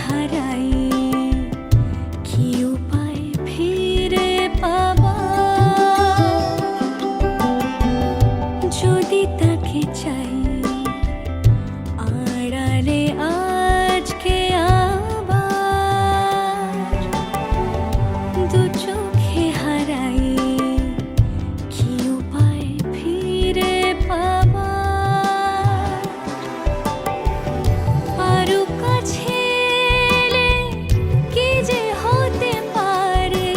হারাই কি উপায় ফিরে পাবা যদি তাকে চাই আড়ালে আজকে আবার দু চোখে হারাই কি উপায় ফিরে পাবা আরো কাছে এলে কি যে হতে পারে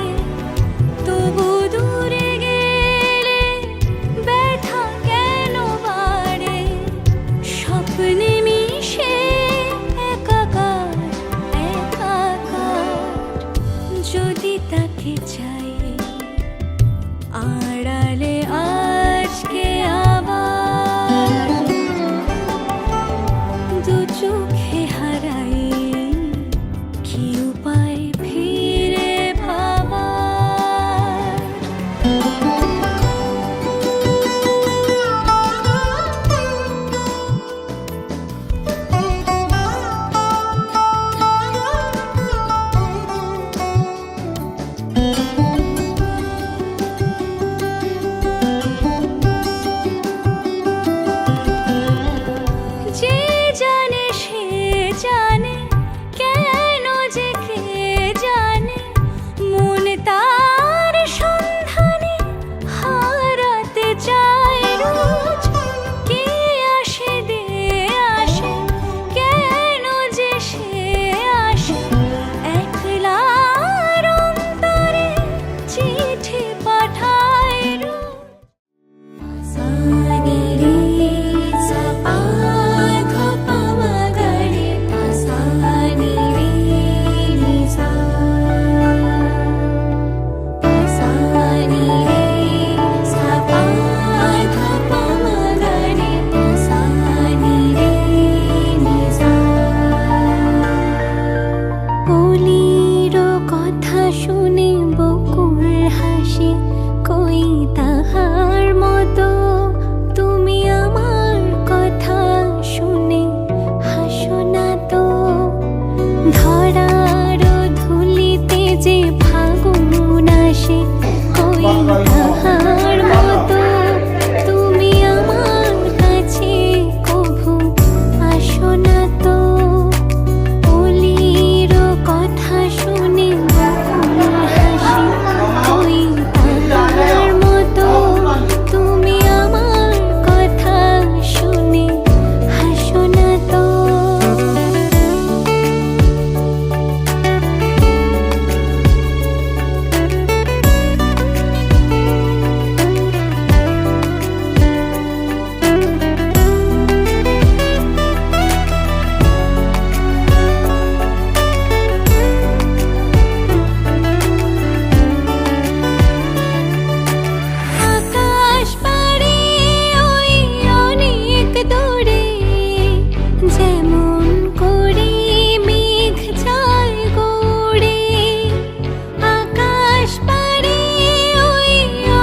তবু দূরে গেলে ব্যথা কেন বাড়ে স্বপ্নে মিশে একাকার একাকার যদি তাকে চাই আড়ালে আজকে আবার দু চোখে হারাই কি উপায় ফিরে পাবার যে জানে সে জানে কেন যে কে জানে মন তার সন্ধানে হারাতে চায় রোজ কে আসে দে আসে কেন যে সে আসে একলার অন্তরে চিঠি পাঠায় রোজ সানি রে সাপা ধপা মাগরে সানি রে নিসা সানি রে সাপা ধপা মাগরে সানি রে নিসা বলির কথা শুনে বকুল হাসি কই তাহার মতো তুমি আমার কথা শুনে হাসো না তো ধরার ধুলিতে যে ফাগুন আসে কই তাহার মতো তুমি আমার কাছে কভু আসো না তো অলির কথা শুনে বকুল হাসি কই তাহার মতো তুমি আমার কথা শুনে হাসো না তো আকাশ পাড়ে ওই অনেক দূরে যেমন করে মেঘ যায় গড়ে আকাশ পাড়ে ওই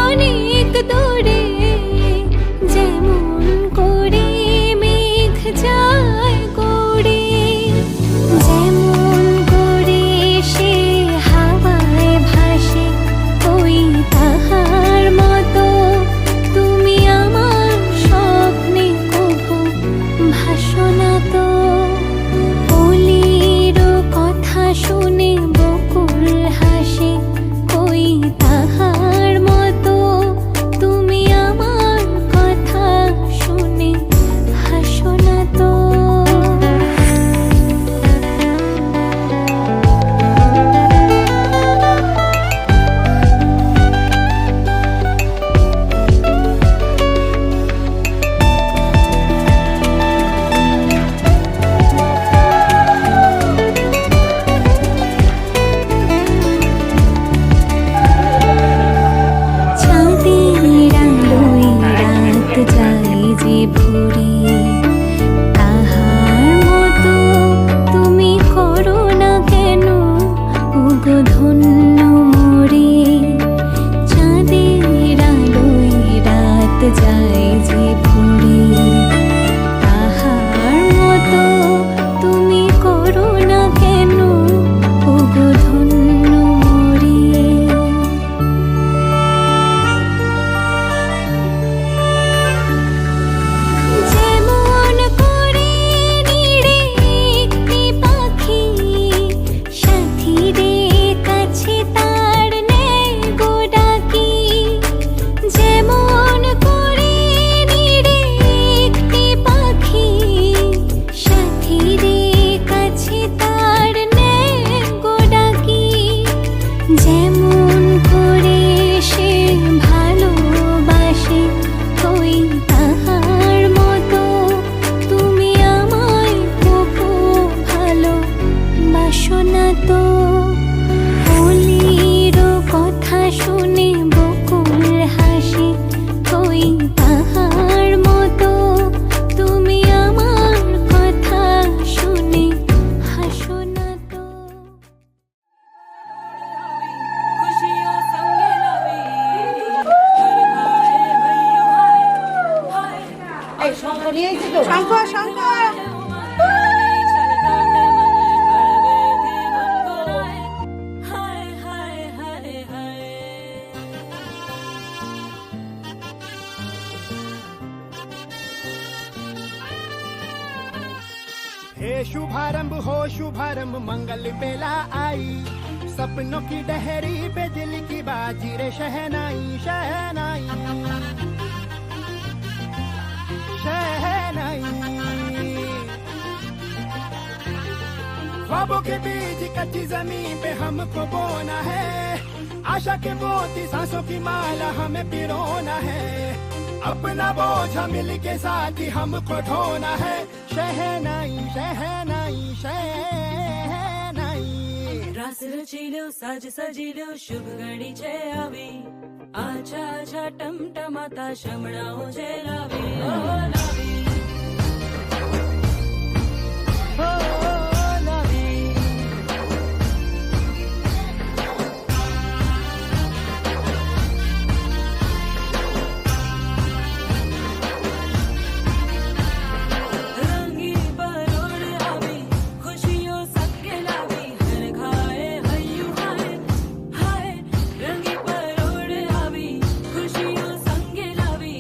অনেক দূরে যেমন করে মেঘ যায় গড়ে যেমন করে সে হাওয়ায় ভাসে ওই তাহার মতো তুমি আমার স্বপ্নে কভু ভাসো না তো অলির কথা শুনে বকুল হাসে কই তাহার মতো তুমি আমার কথা শুনে হাসো না তো চাঁদের আলোয় রাত যায় যে ভোরে তাহার মতো তুমি করো না কেন ওগো ধন্য মোরে চাঁদের আলোয় রাত যায় যে ভোরে তাহার মতো তুমি করো না কেন নিয়ে এসেছি তো শঙ্খ শঙ্খ हे शुभारंभ हो शुभारंभ मंगल बेला आई सपनों की डहरी पे दिल की बाजी रे शहनाई शहनाई शहनाई ख्वाबों के बीज कच्ची जमीन पे हमको बोना है आशा के मोती सांसों की माला हमें पिरोना है अपना बोझ मिल के साथ ही हमको ढोना है शहनाई शहनाई शहनाई રાસ રચી લ્યો સાજ સજી લ્યો શુભ ઘડી છે આવી આછા આછા ટમટમાતા શમણાઓ જે લાવી ઓ લાવી हो लावी રંગી પરોળ આવી ખુશીઓ સકે લાવી હર ખાએ હૈયું હાય હાય રંગી પરોળ આવી ખુશીઓ સંગે લાવી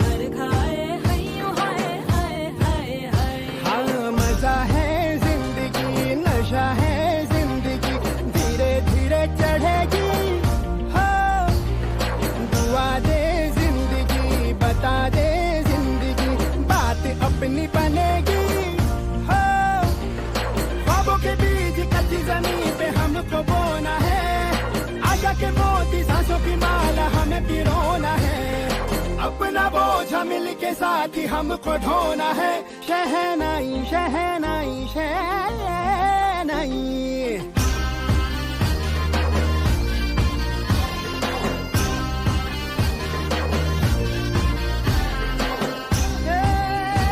હર ખાએ હૈયું હાય હાય હાય હાય हाँ मजा है जिंदगी नशा है जिंदगी धीरे धीरे चढ़ेगी हो दुआ दे जिंदगी बता दे जिंदगी बात अपनी बनेगी हो ख्वाबों के बीज कच्ची जमीन पे हमको बोना है आशा के मोती सांसों की माला हमें पिरोना है अपना बोझ मिल के साथ ही हमको ढोना है शहनाई शहनाई शहनाई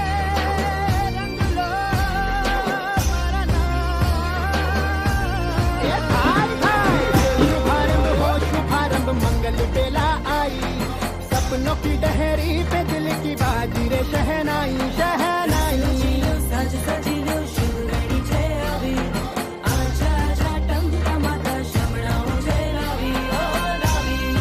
रंग लो मरना भाई भाई शुभारंभ हो शुभारंभ मंगल बेला आई सपनों की डहरी पे दिल की बाजी रे शहनाई शहनाई સાજ સજી લ્યો શુભ ઘડી છે આવી આછા આછા ટમટમાતા શમણાઓ જે લાવી ઓ લાવી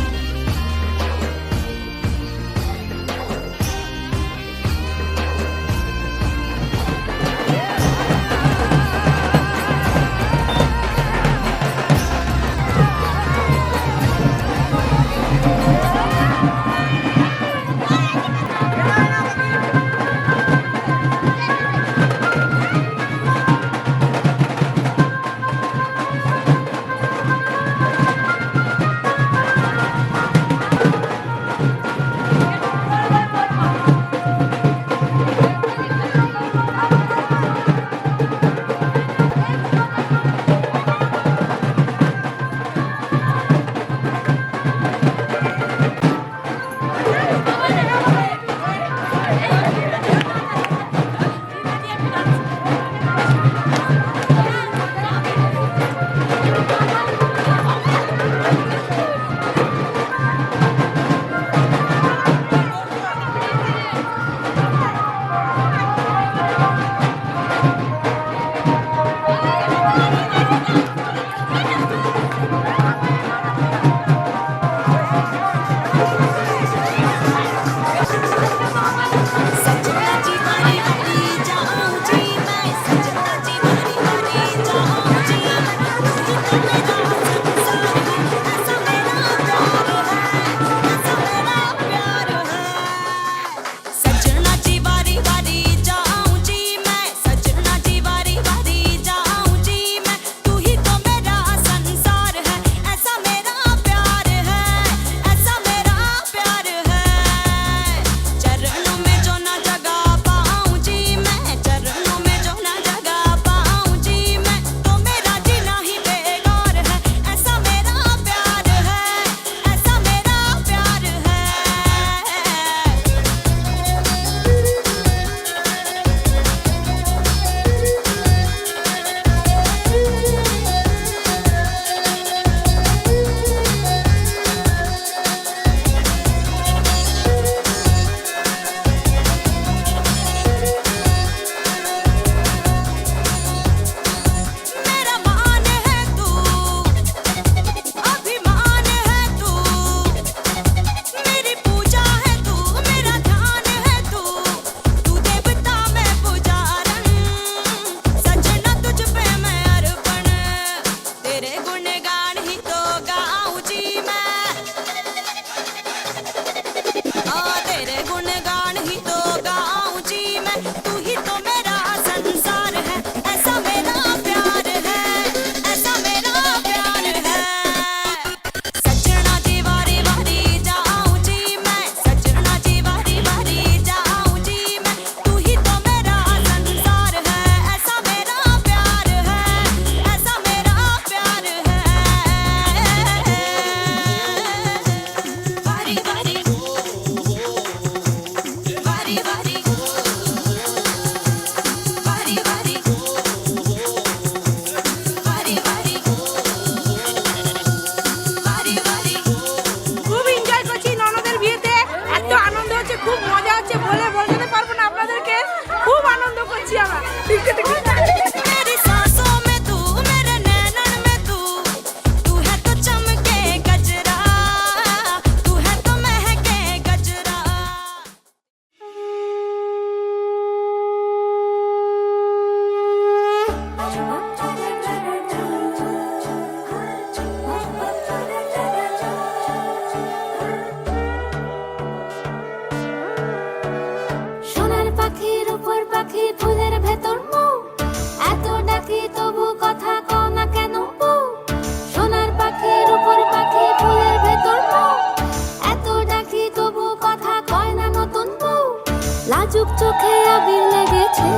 আবির লেগেছে,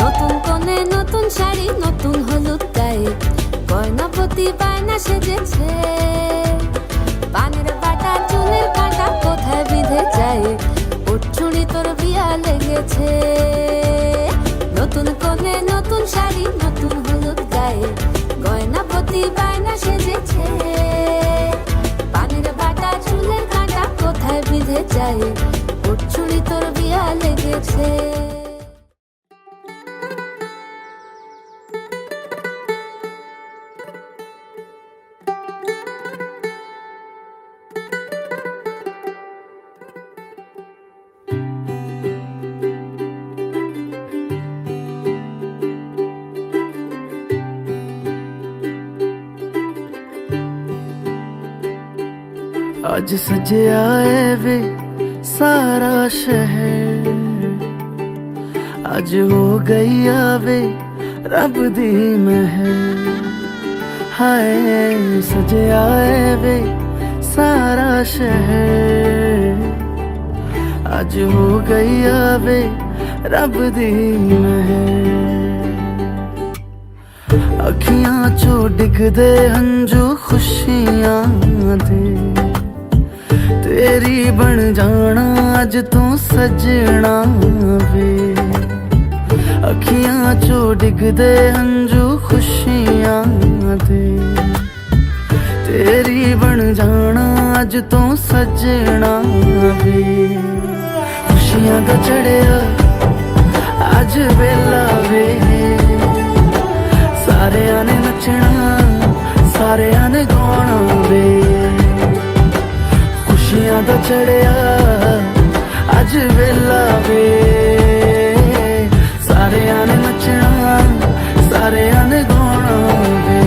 নতুন কোণে নতুন শাড়ি নতুন হলুদ গায়ে, গয়না প্রতি বায়না সেজেছে, পানের বাটা চুলের কাঁটা কোথায় বিঁধে যায়, ওর চুড়ি তোর বিয়া লেগেছে, নতুন কোণে নতুন শাড়ি নতুন হলুদ গায়ে, গয়না প্রতি বায়না সেজেছে, পানের বাটা চুলের কাঁটা কোথায় বিঁধে যায়, ওর চুড়ি তোর বিয়া লেগেছে। आज सजया है वे सारा शहर, आज हो गई आवे रब दी महर, हाय सजया है वे सारा शहर, आज हो गई आवे रब दी महर, अखियां चो डिगदे हंजू खुशियां दे, तेरी बन जाना अज तू सजना वे, अखियां चो डिगदे हंजू खुशियां दे, तेरी बन जाना अज तू सजना वे, खुशियां दा चढ़िया अज वेला वे, सारे ने नचना सारे ने गाना वे, खुशियां दा चढ़िया अज वेला वे, सारे ने नचना सारे ने गाना वे।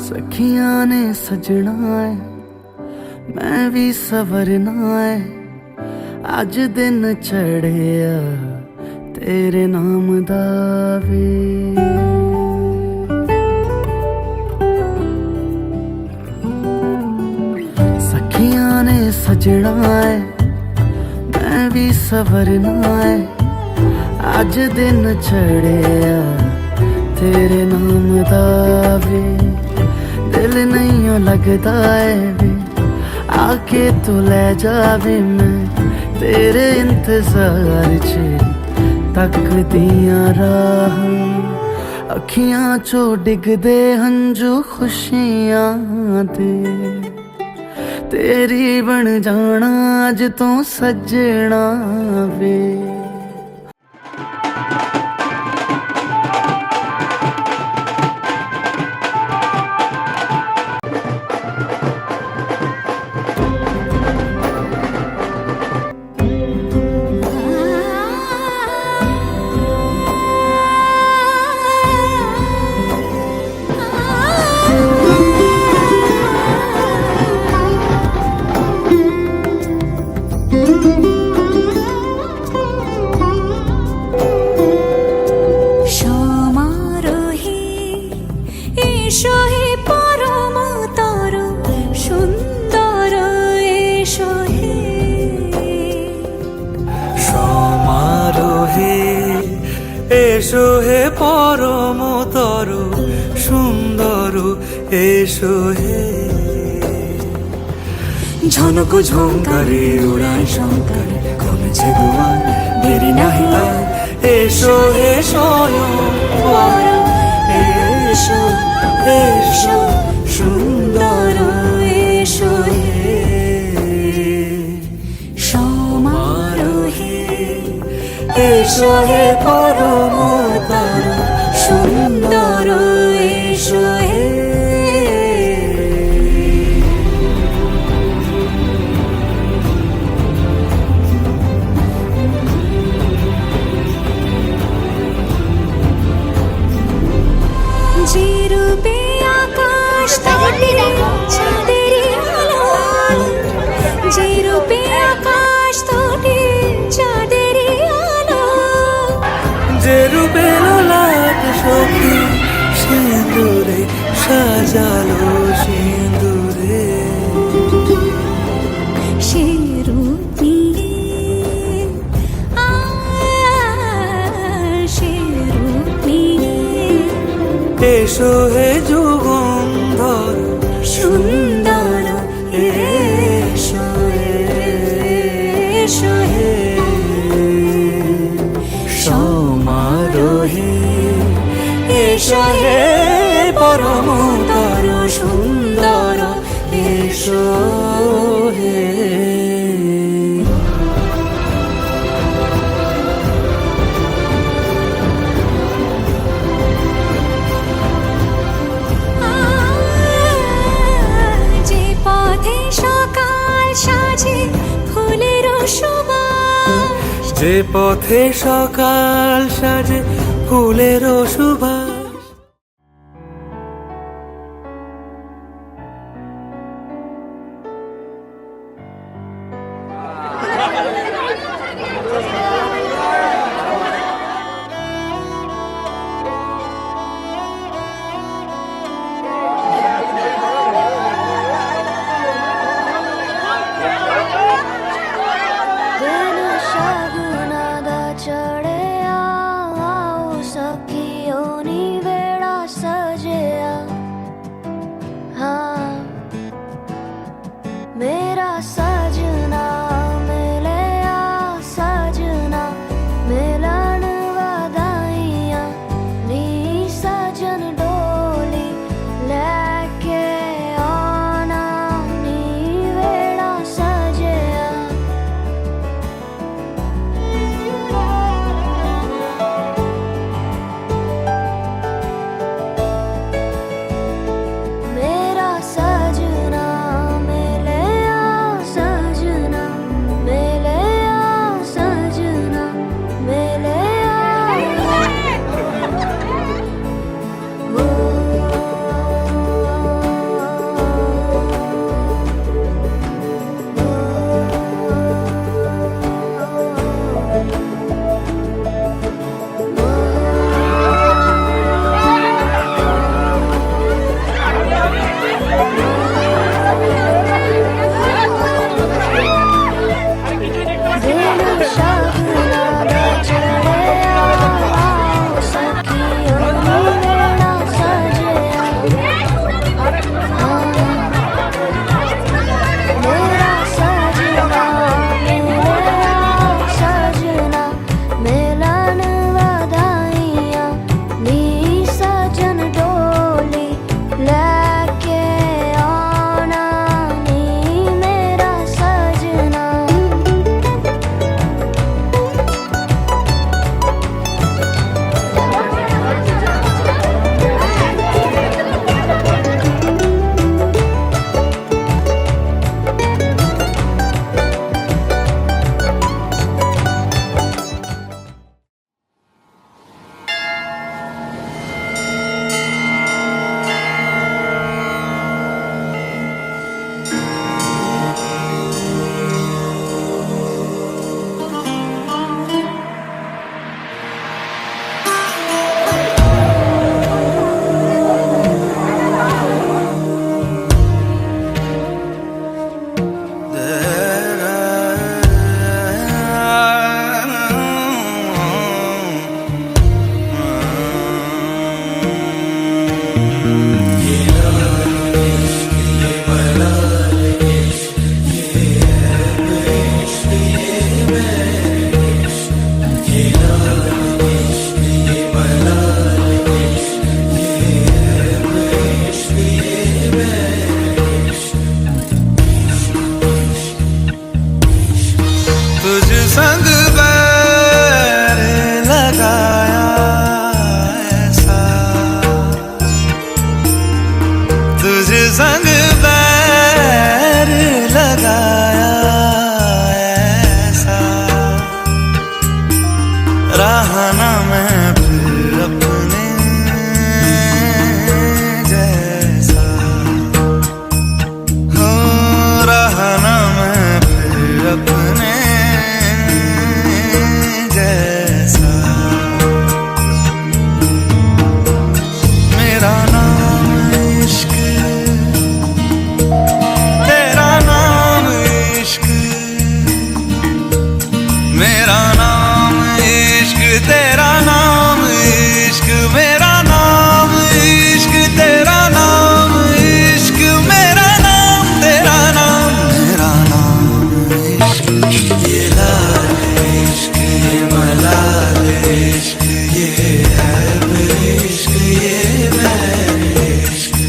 सखियां ने सजना है मैं भी सवरना है, अज दिन चढ़िया तेरे नाम दा वे, सखियां ने सजना है मैं भी सवरना है, अज दिन चढ़िया तेरे नाम दा वे, दिल नहीं लगता है वे आके तू ले जावे, मैं तेरे इंतजार च तकदियां राह, अखियां चो डिगदे हंजू खुशियां दे, तेरी बन जाना अज तू सजना वे। এসো হে পরমতর সুন্দর এসো হে, ঝনক ঝঙ্কারে উড়ায় শঙ্কারে কমেছে দুয়ার দেরি নাহি আর, এসো হে স্বয়ং বর, এসো এসো সুন্দর এসো হে, সমারোহে এসো হে পরমতর সুন্দর এসো হে। যে রূপে আকাশ তোটে চাঁদেরই আলো, যে রূপে লাট সখী সিঁদুরে সাজালো সিঁদুরে। সে রূপ নিয়ে সে রূপ নিয়ে এসো হে যুগন্ধর সুন্দর এসো এসো হে সমারোহে এসো হে পরমতর সুন্দর এসো হে। যে পথে সকাল সাজে ফুলের সুবাস, যে পথে সকাল সাজে ফুলের সুবাস। ਦਿਨ ਸ਼ਗਨਾਂ ਦਾ ਚੜਿਆ, ਆਓ ਸਖੀਓ ਨੀ ਵੇੜਾ ਸਜਿਆ। ਹਾਂ ਮੇਰਾ ਸਜਣਾ ਮਿਲਿਆ, ਸਜਣਾ ਮਿਲਣ ਵਧਾਈਆਂ ਨੀ ਸਜਣ ਡੋਲੀ ਲੈ ਕੇ ਆਉਣਾ ਨੀ ਵੇੜਾ ਸਜਿਆ। मेरा सजना मिलिया, सजना मिलिया, सजना मिलिया। ओ ਦਿਨ ਸ਼ਗਨਾਂ ਦਾ ਚੜਿਆ, ਆਓ ਸਖੀਓ ਨੀ ਵੇੜਾ ਸਜਿਆ। ਹਾਂ ਮੇਰਾ ਸਜਣਾ ਮਿਲਿਆ, ਸਜਣਾ ਮਿਲਣ ਵਧਾਈਆਂ ਨੀ ਸਜਣ ਡੋਲੀ ਲੈ ਕੇ ਆਉਣਾ ਨੀ ਮੇਰਾ ਸਜਣਾ। तुझ संग बैर लगाया ऐसा, तुझ संग बैर लगाया ऐसा। रहा ना मैं फिर अपने जैसा, हो रहा ना मैं मेरा नाम इश्क तेरा नाम इश्क मेरा नाम इश्क तेरा नाम इश्क मेरा नाम तेरा नाम मेरा नाम इश्क ये लाल इश्क ये मलाल इश्क ये ऐब इश्क ये मैल इश्क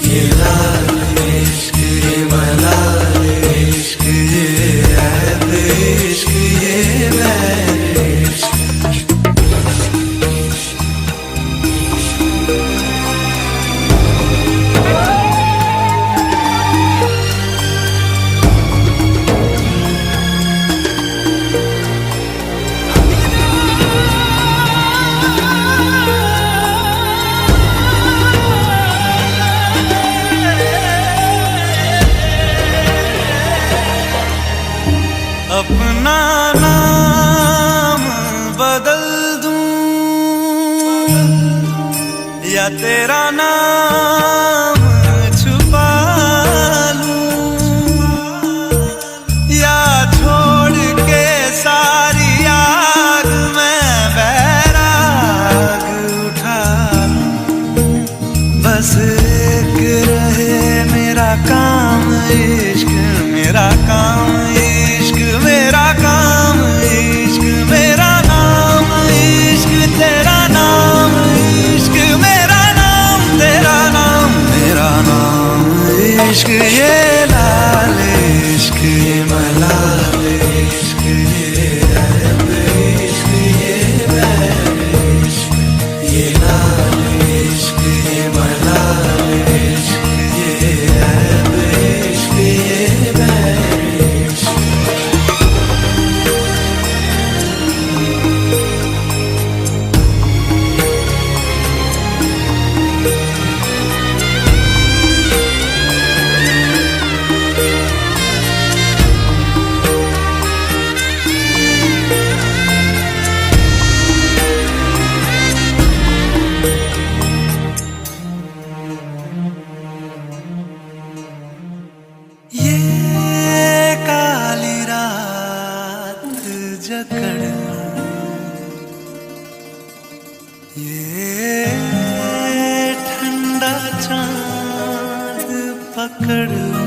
ये लाल इश्क ये मलाल इश्क ये ऐब इश्क ये मैल इश्क अपना नाम बदल दूं या तेरा नाम छुपा लूं या छोड़ के सारी आग में बैराग उठा लूं बस एक रहे मेरा काम इश्क मेरा काम इश्क मेरा काम इश्क मेरा नाम इश्क तेरा नाम इश्क मेरा नाम तेरा नाम मेरा नाम इश्क ये लाल इश्क ये मलाल इश्क ये ऐब इश्क ये मैल इश्क ये लाल इश्क ये मलाल इश्क ये ऐब इश्क ये मैल इश्क ये काली रात जकड़ ये ठंडा चांद पकड़